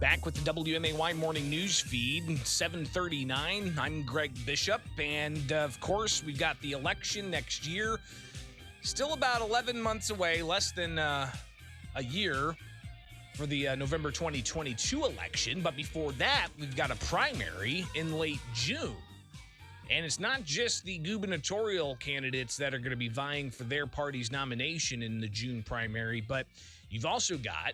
Back with the WMAY morning news feed, 7:39. I'm Greg Bishop, and of course, we've got the election next year. Still about 11 months away, less than a year for the November 2022 election. But before that, we've got a primary in late June. And it's not just the gubernatorial candidates that are going to be vying for their party's nomination in the June primary, but you've also got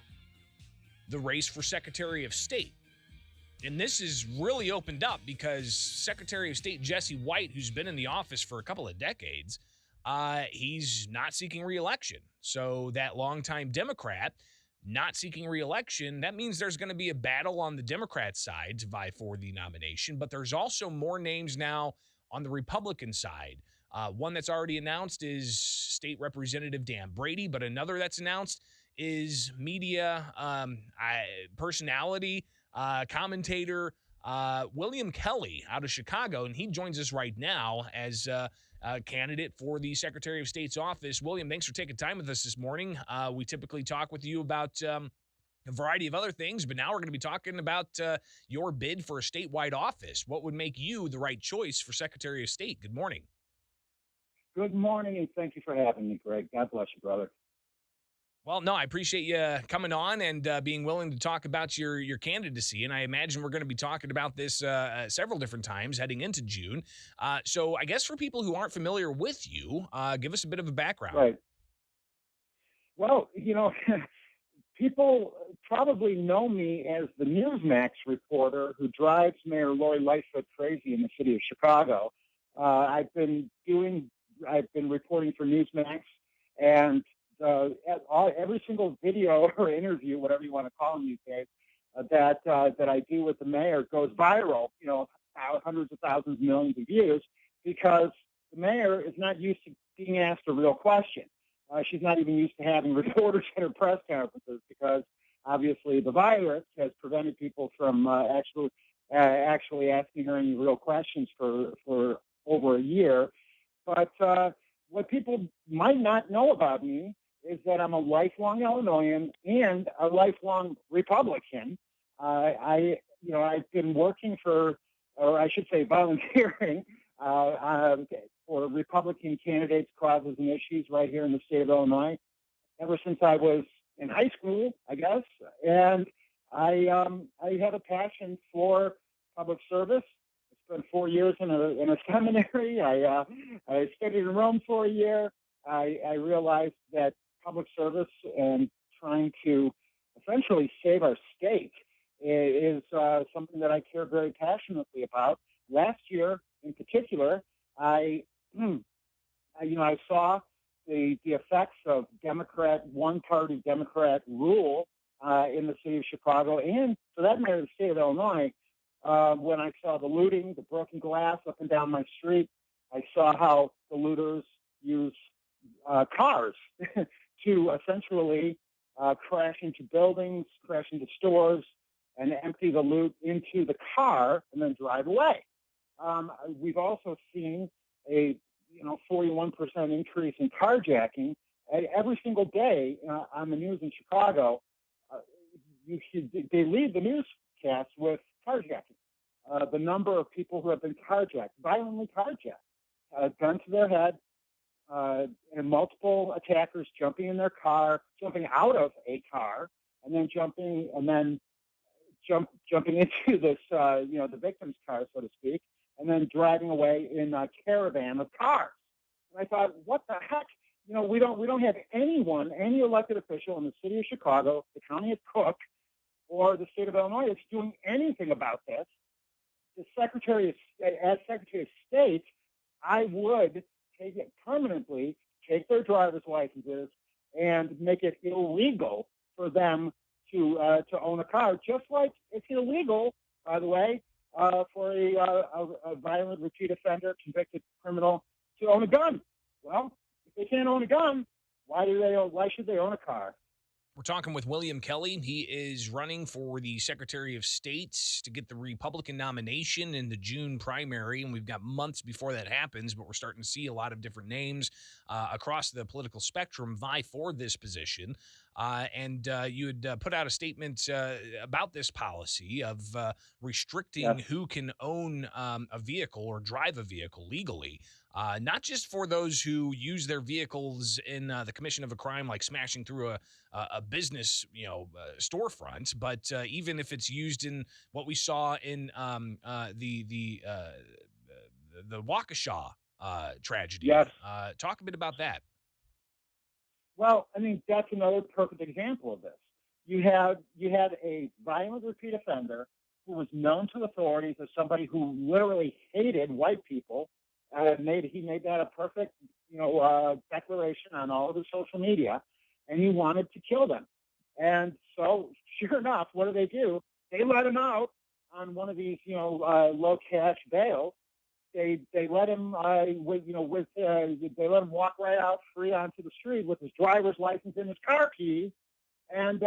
the race for Secretary of State. And this is really opened up because Secretary of State Jesse White, who's been in the office for a couple of decades, he's not seeking re-election. So that longtime Democrat not seeking re-election, that means there's going to be a battle on the Democrat side to vie for the nomination. But there's also more names now on the Republican side. One that's already announced is State Representative Dan Brady, but another that's announced is media personality, commentator William Kelly out of Chicago, and he joins us right now as a candidate for the Secretary of State's office. William, thanks for taking time with us this morning. We typically talk with you about a variety of other things, but now we're going to be talking about your bid for a statewide office. What would make you the right choice for Secretary of State? Good morning. Good morning, and thank you for having me, Greg. God bless you, brother. Well, no, I appreciate you coming on and being willing to talk about your candidacy. And I imagine we're going to be talking about this several different times heading into June. So I guess for people who aren't familiar with you, give us a bit of a background. Right. Well, people probably know me as the Newsmax reporter who drives Mayor Lori Lightfoot crazy in the city of Chicago. I've been reporting for Newsmax, and every single video or interview, whatever you want to call them these days, that I do with the mayor goes viral. Hundreds of thousands, millions of views, because the mayor is not used to being asked a real question. She's not even used to having reporters at her press conferences because obviously the virus has prevented people from actually asking her any real questions for over a year. But what people might not know about me is that I'm a lifelong Illinoisan and a lifelong Republican. I've been working for, or I should say volunteering, for Republican candidates, causes, and issues right here in the state of Illinois ever since I was in high school, I guess. And I have a passion for public service. I spent 4 years in a seminary. I studied in Rome for a year. I realized that public service and trying to essentially save our state is something that I care very passionately about. Last year, in particular, I saw the effects of one-party Democrat rule in the city of Chicago, and for that matter, the state of Illinois. When I saw the looting, the broken glass up and down my street, I saw how the looters use cars to essentially crash into buildings, crash into stores, and empty the loot into the car and then drive away. We've also seen a 41% increase in carjacking every single day on the news in Chicago. They lead the newscast with carjacking. The number of people who have been violently carjacked, gun to their head, and multiple attackers jumping in their car, jumping out of a car, and then jumping into this, the victim's car, so to speak, and then driving away in a caravan of cars. And I thought, what the heck? We don't have any elected official in the city of Chicago, the county of Cook, or the state of Illinois that's doing anything about this. As Secretary of State, I would permanently take their driver's licenses and make it illegal for them to own a car, just like it's illegal, by the way, for a violent repeat offender, convicted criminal to own a gun. Well, if they can't own a gun, why should they own a car? We're talking with William Kelly. He is running for the Secretary of State to get the Republican nomination in the June primary, and we've got months before that happens, but we're starting to see a lot of different names across the political spectrum vie for this position. and you had put out a statement about this policy of restricting Yes. who can own a vehicle or drive a vehicle legally. Not just for those who use their vehicles in the commission of a crime, like smashing through a business, storefront, but even if it's used in what we saw in the Waukesha Yes. tragedy. Talk a bit about that. Well, I mean, that's another perfect example of this. You had a violent repeat offender who was known to authorities as somebody who literally hated white people. He made that a perfect, declaration on all of his social media, and he wanted to kill them. And so, sure enough, what do? They let him out on one of these, low cash bails. They let him they let him walk right out free onto the street with his driver's license and his car keys, and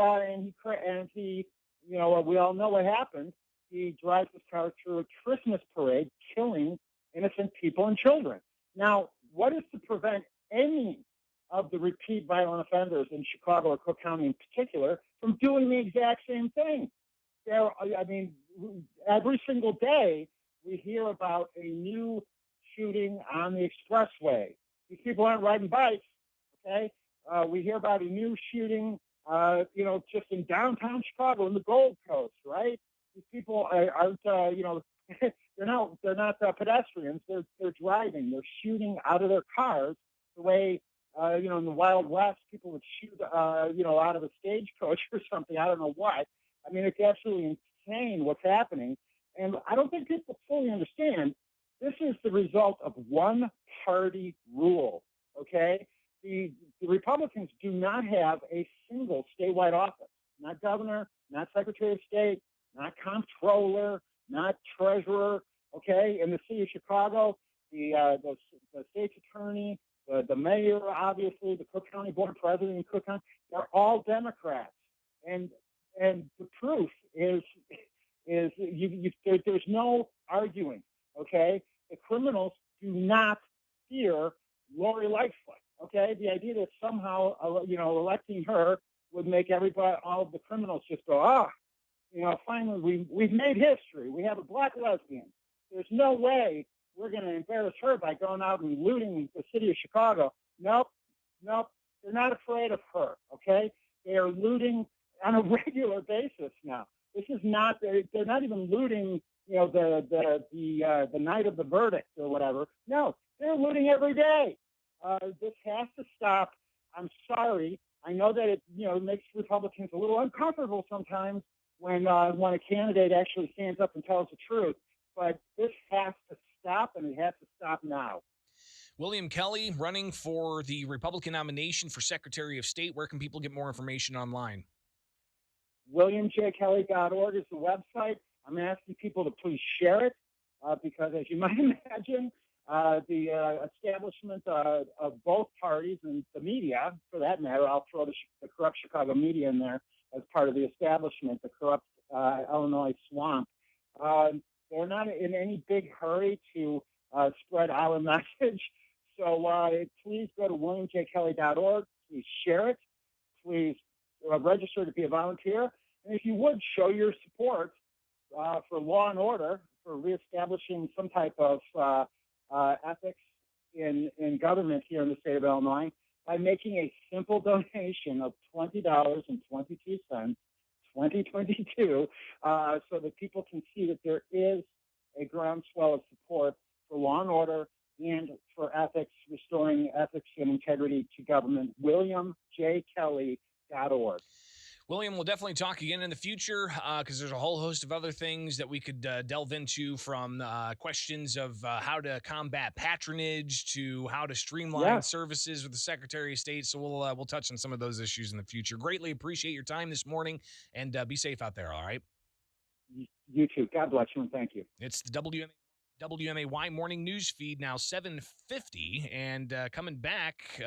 he we all know what happened. He drives his car through a Christmas parade, killing innocent people and children. Now, what is to prevent any of the repeat violent offenders in Chicago or Cook County in particular from doing the exact same thing? I mean, every single day we hear about a new shooting on the expressway. These people aren't riding bikes, okay? We hear about a new shooting, just in downtown Chicago in the Gold Coast, right? These people aren't, they're not pedestrians. They're driving. They're shooting out of their cars the way, in the Wild West, people would shoot, out of a stagecoach or something. I don't know what. I mean, it's absolutely insane what's happening. And I don't think people fully understand this is the result of one party rule, okay? The Republicans do not have a single statewide office, not governor, not secretary of state, not comptroller, not treasurer, okay? In the city of Chicago, the state's attorney, the mayor, obviously, the Cook County Board President in Cook County, they're all Democrats. And the proof is there's no arguing, okay? The criminals do not fear Lori Lightfoot, okay? The idea that somehow, electing her would make all of the criminals just go, finally we've made history. We have a black lesbian. There's no way we're going to embarrass her by going out and looting the city of Chicago. Nope. They're not afraid of her, okay? They are looting on a regular basis now. This is not. They're not even looting. The night of the verdict or whatever. No, they're looting every day. This has to stop. I'm sorry. I know that it makes Republicans a little uncomfortable sometimes when a candidate actually stands up and tells the truth. But this has to stop, and it has to stop now. William Kelly running for the Republican nomination for Secretary of State. Where can people get more information online? WMJKelly.org is the website. I'm asking people to please share it because, as you might imagine, the establishment of both parties and the media, for that matter, I'll throw the corrupt Chicago media in there as part of the establishment, the corrupt Illinois swamp. They're not in any big hurry to spread our message. So please go to WilliamJKelly.org. Please share it. Please register to be a volunteer. And if you would, show your support for law and order, for reestablishing some type of ethics in government here in the state of Illinois by making a simple donation of $20.22, 2022, so that people can see that there is a groundswell of support for law and order and for ethics, restoring ethics and integrity to government. WilliamJKelly.org. William, we'll definitely talk again in the future because there's a whole host of other things that we could delve into, from questions of how to combat patronage to how to streamline services with the Secretary of State. So we'll touch on some of those issues in the future. Greatly appreciate your time this morning, and be safe out there, all right? You too. God bless you, and thank you. It's the WMAY morning news feed, now 7:50, and coming back.